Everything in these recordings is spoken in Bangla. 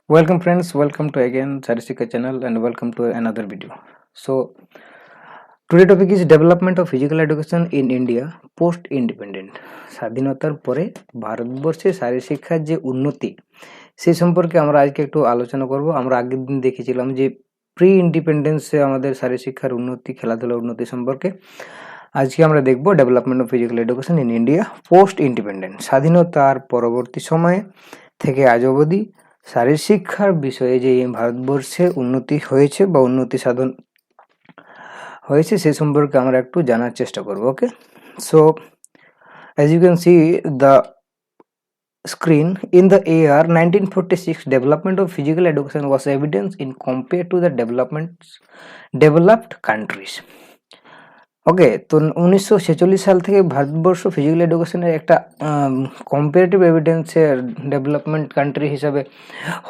Welcome friends, welcome to again Sarisika channel and welcome to another video. So today topic is development of physical education in India post independent. স্বাধীনতার পরে ভারতবর্ষে শারীরশিক্ষার যে উন্নতি সেই সম্পর্কে আমরা আজকে একটু আলোচনা করব। আমরা আগের দিন দেখেছিলাম যে প্রি ইন্ডিপেন্ডেন্সে আমাদের শারীরশিক্ষার উন্নতি, খেলাধুলার উন্নতি সম্পর্কে। আজকে আমরা দেখব development of physical education in India post independent. স্বাধীনতার পরবর্তী সময়ে থেকে আজ অবধি শারীরশিক্ষার বিষয়ে যে ভারতবর্ষে উন্নতি হয়েছে বা উন্নতি সাধন হয়েছে সে সম্পর্কে আমরা একটু জানার চেষ্টা করব। ওকে, so as you can see the screen, in the year 1946 development of physical education was evident in compared to the developed countries. ওকে, তো 1946 সাল থেকে ভারতবর্ষ ফিজিক্যাল এডুকেশনের একটা কম্পারেটিভ এভিডেন্সের ডেভেলপমেন্ট কান্ট্রি হিসাবে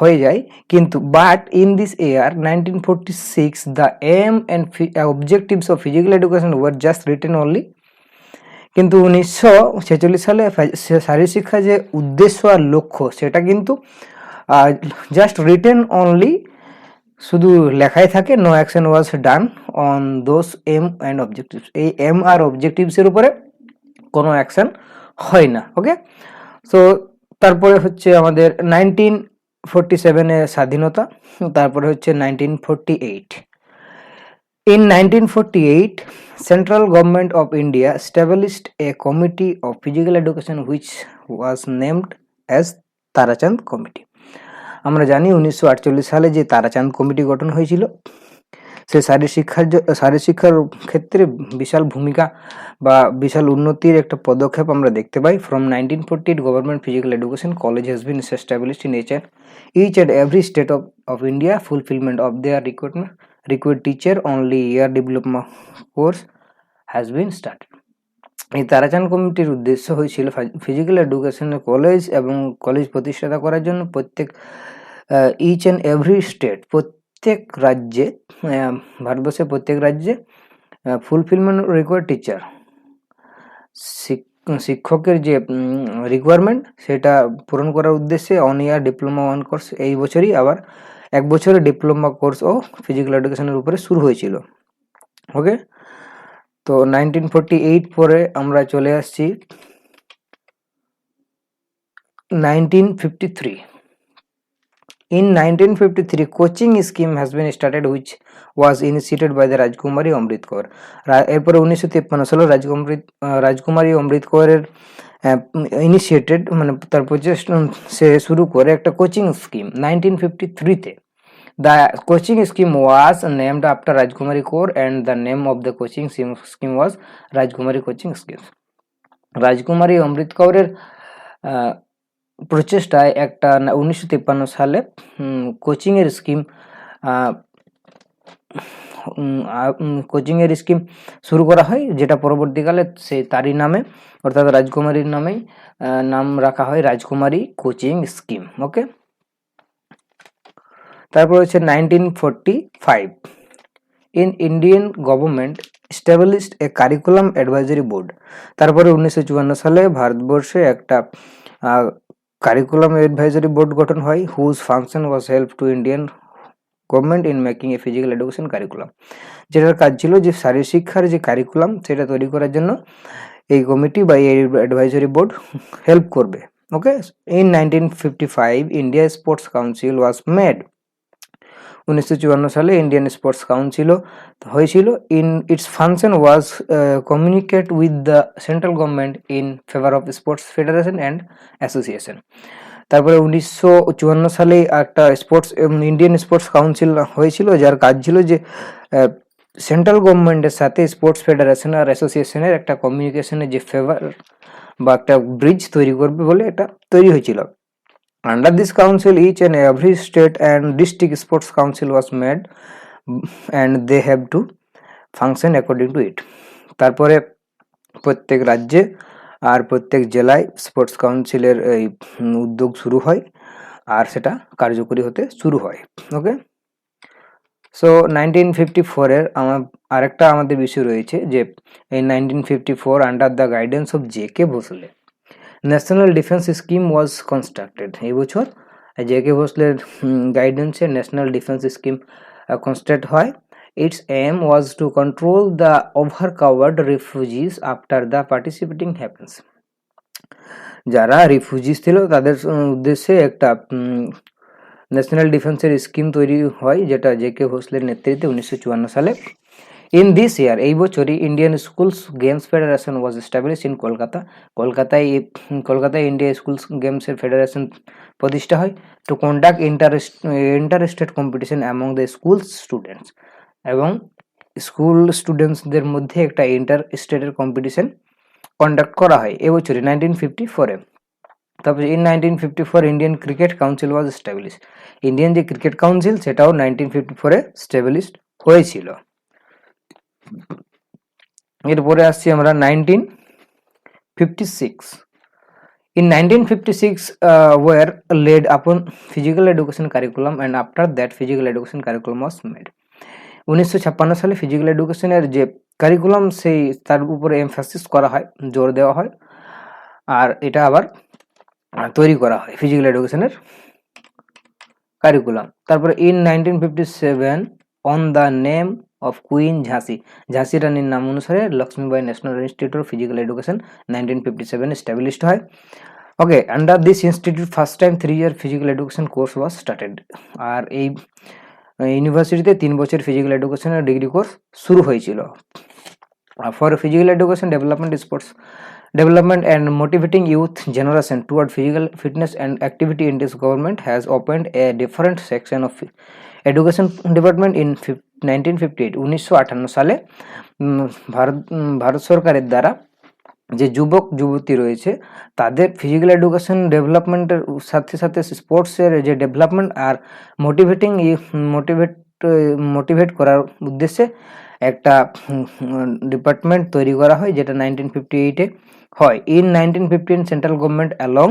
হয়ে যায়, কিন্তু but in this year 1946 the aim and objectives of physical education were just written only. কিন্তু 1946 সালে শারীরশিক্ষা যে উদ্দেশ্য আর লক্ষ্য সেটা কিন্তু জাস্ট রিটেন অনলি, শুধু লেখাই থাকে, no action was done on those aim and objectives. এই এম আর অবজেক্টিভসের উপরে কোনো অ্যাকশন হয় না। ওকে, সো তারপরে হচ্ছে আমাদের 1947-এ স্বাধীনতা, তারপরে হচ্ছে 1948। In 1948, Central Government of India established a committee of physical education which was named as Tarachand committee. আমরা জানি 1948 সালে যে তারাচাঁদ কমিটি গঠন হয়েছিল সে শারীরশিক্ষার ক্ষেত্রে বিশাল ভূমিকা বা বিশাল উন্নতির একটা পদক্ষেপ আমরা দেখতে পাই। From 1948 government physical education college has been established in each and every state of India. Fulfillment of their required teacher only year diploma course has been started. এই তারাচাঁদ কমিটির উদ্দেশ্য হয়েছিল ফিজিক্যাল এডুকেশনের কলেজ এবং কলেজ প্রতিষ্ঠাতা করার জন্য প্রত্যেক ইচ অ্যান্ড এভরি স্টেট, প্রত্যেক রাজ্যে, ভারতবর্ষের প্রত্যেক রাজ্যে ফুলফিলমেন্ট রিকোয়ার্ড টিচার, শিক্ষকের যে রিকোয়ারমেন্ট সেটা পূরণ করার উদ্দেশ্যে on year diploma one course, এই বছরই আবার এক বছরের ডিপ্লোমা কোর্স ও ফিজিক্যাল এডুকেশনের উপরে শুরু হয়েছিল। ওকে, তো 1948 পরে আমরা চলে আসছি 1953। In 1953, coaching scheme has been started which was initiated by the রাজকুমারী অমৃত কৌর। এরপরে 1953 সালে রাজকুমারী অমৃত কৌরের ইনিশিয়েটেড, মানে তার প্রচেষ্টা সে শুরু করে একটা কোচিং স্কিম 1953-তে। The coaching scheme was named after Rajkumari Kaur and the name of the coaching scheme was Rajkumari Coaching Scheme. রাজকুমারী অমৃত কৌরের প্রচেষ্টায় একটা 1953 সালে কোচিংয়ের স্কিম শুরু করা হয়, যেটা পরবর্তীকালে সেই তারই নামে অর্থাৎ রাজকুমারীর নামেই নাম রাখা হয় রাজকুমারী কোচিং স্কিম। ওকে, তারপর হচ্ছে 1945 in Indian government established A curriculum advisory board. তারপরে 1954 সালে ভারতবর্ষে একটা কারিকুলাম অ্যাডভাইজারি বোর্ড গঠন হয়, whose function was help to Indian government in making a physical education curriculum. যেটার কাজ ছিল যে শারীরশিক্ষার যে কারিকুলাম সেটা তৈরি করার জন্য এই কমিটি বা এই অ্যাডভাইজারি বোর্ড হেল্প করবে। Okay, in 1955 India sports council was made. 1954 সালে ইন্ডিয়ান স্পোর্টস কাউন্সিল হয়েছিল। In its function was communicate with the central government in favour of sports federation and association. তারপরে 1954 সালে একটা ইন্ডিয়ান স্পোর্টস কাউন্সিল হয়েছিল, যার কাজ ছিল যে সেন্ট্রাল গভর্নমেন্টের সাথে স্পোর্টস ফেডারেশন আর অ্যাসোসিয়েশনের একটা কমিউনিকেশনের যে ফেভার বা একটা ব্রিজ তৈরি করবে বলে এটা তৈরি হয়েছিল। Under this council, each and every state and district sports council was made and they have to function according to it. তারপরে প্রত্যেক রাজ্যে আর প্রত্যেক জেলায় স্পোর্টস কাউন্সিলের এই উদ্যোগ শুরু হয় আর সেটা কার্যকরী হতে শুরু হয়। ওকে, সো 1954-এর আরেকটা আমাদের বিষয় রয়েছে যে এই 1954 under the guidance of J K Bhosle national defence scheme was constructed. এই বছর জে.কে ভোসলের গাইডেন্সে ন্যাশনাল ডিফেন্স স্কিম কনস্ট্রাক্ট হয়। Its aim was to control the overcovered refugees after the participating happens. যারা রিফিউজিস ছিল তাদের উদ্দেশ্যে একটা ন্যাশনাল ডিফেন্সের স্কিম তৈরি হয়, যেটা জে.কে ভোসলের নেতৃত্বে 1954 সালে। ইন দিস ইয়ার, এই বছরই Indian schools games federation was establish in Kolkata. কলকাতায় ইন্ডিয়া স্কুলস গেমসের ফেডারেশন প্রতিষ্ঠা হয় to conduct inter state competition among the school students, এবং স্কুল স্টুডেন্টসদের মধ্যে একটা ইন্টার স্টেটের কম্পিটিশন কন্ডাক্ট করা হয় এবছরই 1954-এ। তারপরে in 1954 Indian cricket council was establish. Indian যে ক্রিকেট কাউন্সিল সেটাও 1954-এ স্টাবলিশড হয়েছিল। এরপরে আসছি আমরা 1956। In 1956 were laid upon physical education curriculum, and after that physical education curriculum was made. 1956 সালে ফিজিক্যাল এডুকেশনের যে কারিকুলাম সেই তার উপরে এমফাসিস করা হয়, জোর দেওয়া হয়, আর এটা আবার তৈরি করা হয় ফিজিক্যাল এডুকেশনের কারিকুলাম। তারপরে in 1957 on the name of queen ঝাঁসি, ঝাঁসি রানীর নাম অনুসারে Lakshmibai national institute of physical education 1957 established হয়। ওকে, under this institute first time 3-year physical education course was started. আর এই ইউনিভার্সিটিতে 3 বছর ফিজিক্যাল এডুকেশনের ডিগ্রি কোর্স শুরু হয়েছিল। For physical education development, sports development and motivating youth generation toward physical fitness and activity, India's government has opened a different section of education department in 1958। 1958 সালে ভারত সরকারের দ্বারা যে যুবক যুবতী রয়েছে তাদের ফিজিক্যাল এডুকেশন ডেভেলপমেন্টের সাথে সাথে স্পোর্টসের যে ডেভেলপমেন্ট আর মোটিভেট করার উদ্দেশ্যে একটা ডিপার্টমেন্ট তৈরি করা হয়, যেটা 1958-এ হয়। ইন 1915 সেন্ট্রাল গভর্নমেন্ট অ্যালং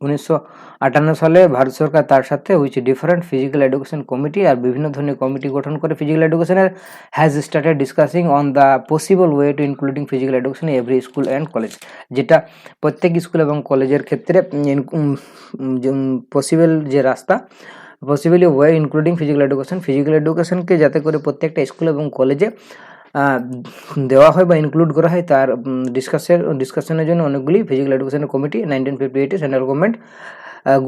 1958 সালে ভারত সরকার তার সাথে which different physical education committee আর বিভিন্ন ধরনের কমিটি গঠন করে ফিজিক্যাল এডুকেশনের has started discussing on the possible way to including physical education every school and college, যেটা প্রত্যেক স্কুল এবং কলেজের ক্ষেত্রে পসিবল যে রাস্তা, পসিবলি ওয়ে ইনক্লুডিং ফিজিক্যাল এডুকেশনকে যাতে করে প্রত্যেকটা স্কুল এবং কলেজে দেওয়া হয় বা ইনক্লুড করা হয় তার ডিসকাশনের জন্য অনেকগুলি ফিজিক্যাল এডুকেশনের কমিটি 1958-এ সেন্ট্রাল গভর্নমেন্ট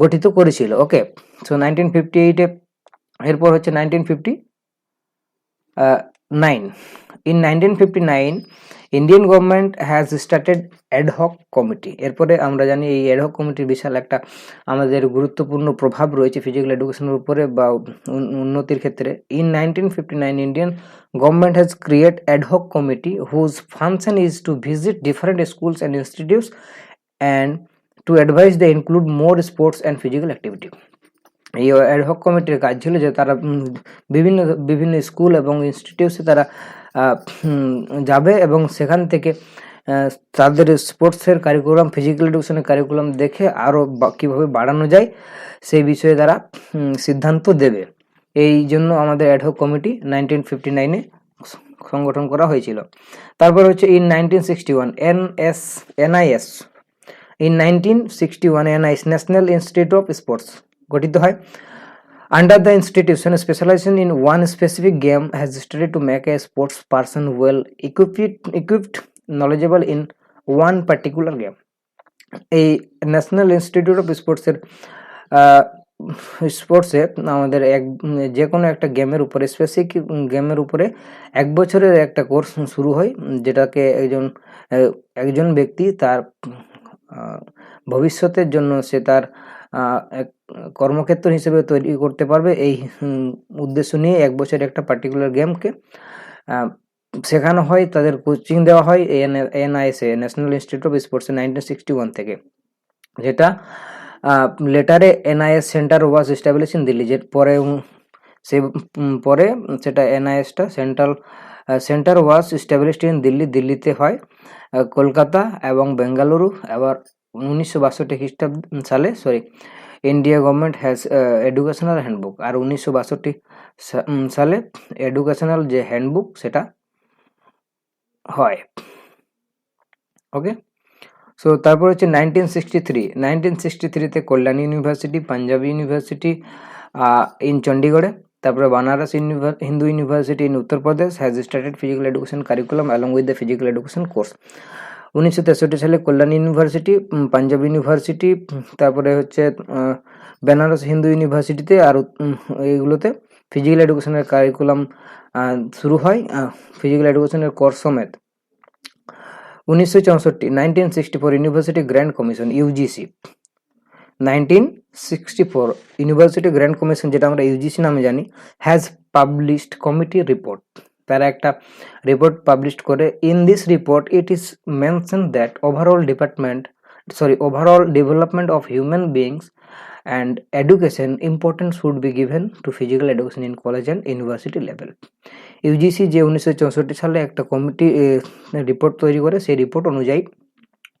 গঠিত করেছিল। ওকে, সো 1958-এ এরপর হচ্ছে 1959। In 1959 Indian government has started ad hoc committee. এরপরে আমরা জানি এই অ্যাডহক কমিটির বিশাল একটা আমাদের গুরুত্বপূর্ণ প্রভাব রয়েছে ফিজিক্যাল এডুকেশনের উপরে বা উন্নতির ক্ষেত্রে। In 1959 Indian government has created ad hoc committee whose function is to visit different schools and institutes and to advise they include more sports and physical activity। এই অ্যাডহক কমিটির কাজ ছিল যে তারা বিভিন্ন স্কুল এবং ইনস্টিটিউটসে তারা যাবে এবং সেখান থেকে তাদের স্পোর্টসের কারিকুলাম, ফিজিক্যাল এডুকেশনের কারিকুলাম দেখে আরও কীভাবে বাড়ানো যায় সেই বিষয়ে তারা সিদ্ধান্ত দেবে। এই জন্য আমাদের অ্যাডহক কমিটি 1959-এ সংগঠন করা হয়েছিল। তারপর হচ্ছে in 1961 NIS, in 1961 NIS national institute of sports গঠিত হয়। Under the institution specialisation in one specific game has started to make a sports person well equipped knowledgeable in one particular game. এই ন্যাশনাল ইনস্টিটিউট অফ স্পোর্টসে আমাদের যে কোনো একটা গেমের উপরে স্পেসিফিক গেমের উপরে 1 বছরের একটা কোর্স শুরু হয়, যেটাকে একজন ব্যক্তি তার ভবিষ্যতের জন্য সে তার এক কর্মক্ষেত্র হিসেবে তৈরি করতে পারবে। এই উদ্দেশ্য নিয়ে 1 বছরের একটা পার্টিকুলার গেমকে শেখানো হয়, তাদের কোচিং দেওয়া হয় NIS-এ ন্যাশনাল ইনস্টিটিউট অফ স্পোর্টসে 1961 থেকে, যেটা লেটারে NIS centre was establish in Delhi. যে পরে সেটা NIS-টা সেন্টার ওয়াজ এস্টাবলিশড ইন দিল্লিতে হয়। কলকাতা এবং বেঙ্গালুরু। আবার 1962 খ্রিস্টাব্দ সালে India government has educational handbook, আর 1962 সালে এডুকেশনাল যে হ্যান্ডবুক সেটা হয়। ওকে, সো তারপর হচ্ছে 1963 কল্যাণ ইউনিভার্সিটি, পাঞ্জাব ইউনিভার্সিটি ইন চণ্ডীগড়ে, তারপরে Banaras Hindu university in Uttar Pradesh has started physical education curriculum along with the physical education course. 1963 সালে কল্যাণ ইউনিভার্সিটি, পাঞ্জাব ইউনিভার্সিটি, তারপরে হচ্ছে বেনারস হিন্দু ইউনিভার্সিটিতে আর এইগুলোতে ফিজিক্যাল এডুকেশনের কারিকুলাম শুরু হয়, ফিজিক্যাল এডুকেশনের কোর্স সমেত। 1964 university grand commission UGC, 1964 university grand commission, যেটা আমরা ইউজিসি নামে জানি, হ্যাজ পাবলিশড কমিটি রিপোর্ট। তারা একটা রিপোর্ট পাবলিশ করে। In this report it is mention that overall development of human beings and education importance should be given to physical education in college and university level. UGC যে 1964 সালে একটা কমিটি রিপোর্ট তৈরি করে, সেই রিপোর্ট অনুযায়ী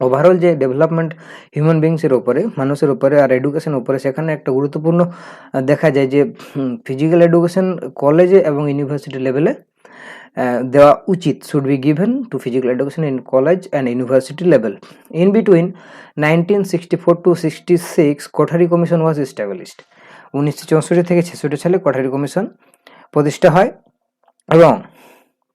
ওভারঅল যে ডেভেলপমেন্ট হিউম্যান বিংসের ওপরে, মানুষের ওপরে আর এডুকেশন ওপরে, সেখানে একটা গুরুত্বপূর্ণ দেখা যায় যে ফিজিক্যাল এডুকেশন কলেজে এবং ইউনিভার্সিটি লেভেলে দেওয়া উচিত, should be given to physical education in college and university level. In between 1964 to 66 Kothari commission was established. 1964 থেকে 66 সালে কোঠারি কমিশন প্রতিষ্ঠা হয়, এবং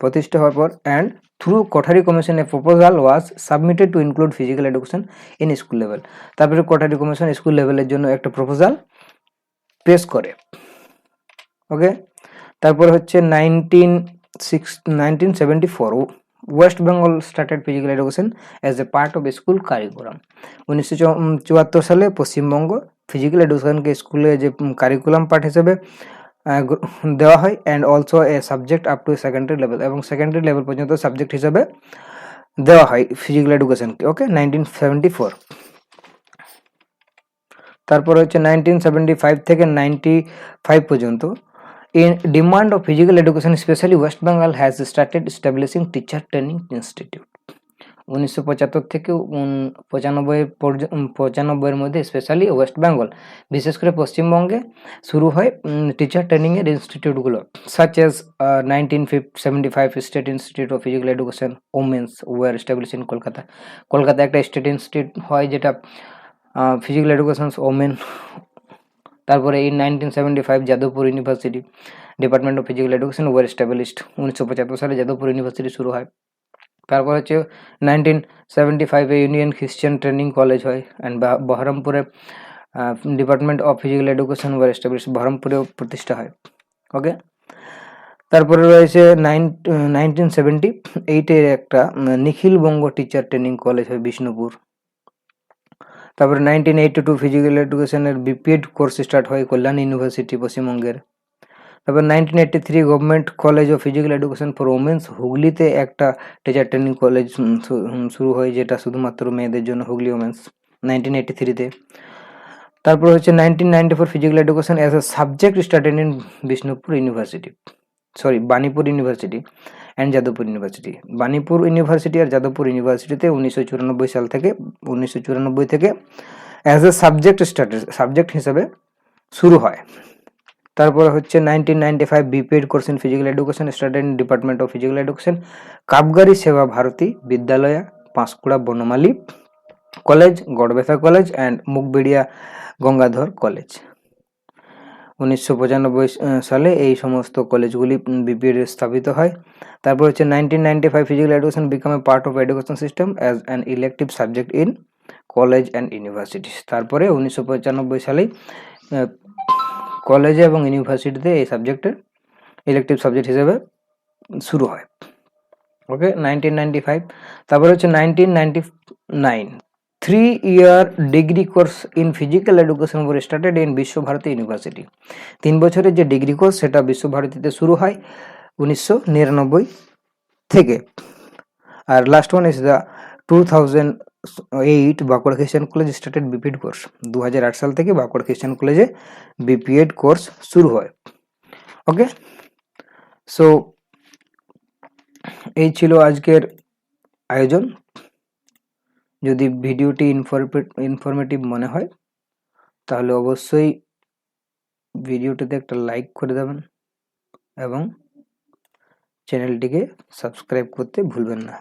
প্রতিষ্ঠা হওয়ার পর and through Kothari commission A proposal was submitted to include physical education in school level. তারপরে কোঠারি কমিশন স্কুল লেভেলের জন্য একটা প্রপোজাল পেশ করে। ওকে, তারপরে হচ্ছে 1974 West Bengal started physical education as A part of school curriculum. 1974 সালে পশ্চিমবঙ্গ ফিজিক্যাল এডুকেশনকে স্কুলে যে কারিকুলাম পার্ট হিসেবে দেওয়া হয়, and also a subject up to secondary level, এবং সেকেন্ডারি লেভেল পর্যন্ত সাবজেক্ট হিসেবে দেওয়া হয় ফিজিক্যাল এডুকেশনকে। ওকে, 1974। তারপর হচ্ছে 1975 থেকে 95 পর্যন্ত in demand of physical education, especially West Bengal has started establishing teacher training institute. 1975 থেকে 95 মধ্যে স্পেশালি ওয়েস্ট বেঙ্গল, বিশেষ করে পশ্চিমবঙ্গে শুরু হয় টিচার ট্রেনিং এর ইনস্টিটিউটগুলো, such as 1975 state institute of physical education women's were establish in Kolkata. কলকাতায় একটা স্টেট ইনস্টিটিউট হয় যেটা ফিজিক্যাল এডুকেশন ওমেন। তারপরে এই 1975 Jadavpur university department of physical education were established. 1975 সালে যাদবপুর ইউনিভার্সিটি শুরু হয়। তারপর হচ্ছে 1975 ইউনিয়ন খ্রিস্টান ট্রেনিং কলেজ হয়, অ্যান্ড বহরমপুরে department of physical education were established, বহরমপুরেও প্রতিষ্ঠা হয়। ওকে, তারপরে রয়েছে 1978 একটা Nikhil Banga teacher training college হয় বিষ্ণুপুর। তারপরে 1982 ফিজিক্যাল এডুকেশনের বিপিএড কোর্স স্টার্ট হয় কল্যাণ ইউনিভার্সিটি পশ্চিমবঙ্গের। তারপর 1983 government college of physical education for women's হুগলিতে একটা টিচার ট্রেনিং কলেজ শুরু হয়, যেটা শুধুমাত্র মেয়েদের জন্য, হুগলি ওমেন্স, 1983-তে। তারপর হচ্ছে 1994 physical education as a subject started in Bishnupur university, Banipur university and Jadavpur university. Banipur university আর যাদবপুর ইউনিভার্সিটিতে 1994 থেকে অ্যাজ এ সাবজেক্ট হিসেবে শুরু হয়। তারপরে হচ্ছে 1995 BPEd course in physical education started in department of physical education, কাবগারি Seva Bharati Vidyalaya, Panskura Banamali college, Garhbeta college and Mukhberia Gangadhar college. 1995 সালে এই সমস্ত কলেজগুলি বিপিএড স্থাপিত হয়। তারপর হচ্ছে 1995 physical education become a part of education system as an elective subject in college and university. তারপরে 1995 সালে কলেজে এবং ইউনিভার্সিটিতে এই সাবজেক্টের ইলেকটিভ সাবজেক্ট হিসেবে শুরু হয়। ওকে, 1995। তারপরে হচ্ছে 1999 3-year degree course in physical education were started in Visva-Bharati university. 3 বছরের যে ডিগ্রি কোর্স সেটা বিশ্বভারতীতে শুরু হয় 1999 থেকে। আর last one is the 2008 Bankura Christian college started BPEd course. 2008 সাল থেকে বাঁকুড়া খ্রিস্টান কলেজে বিপিএড কোর্স শুরু হয়। ওকে, সো এই ছিল আজকের আয়োজন। যদি ভিডিওটি ইনফরমেটিভ মনে হয় তাহলে অবশ্যই ভিডিওটিতে একটা লাইক করে দেবেন এবং চ্যানেলটিকে সাবস্ক্রাইব করতে ভুলবেন না।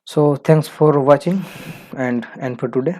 So thanks for watching and for today.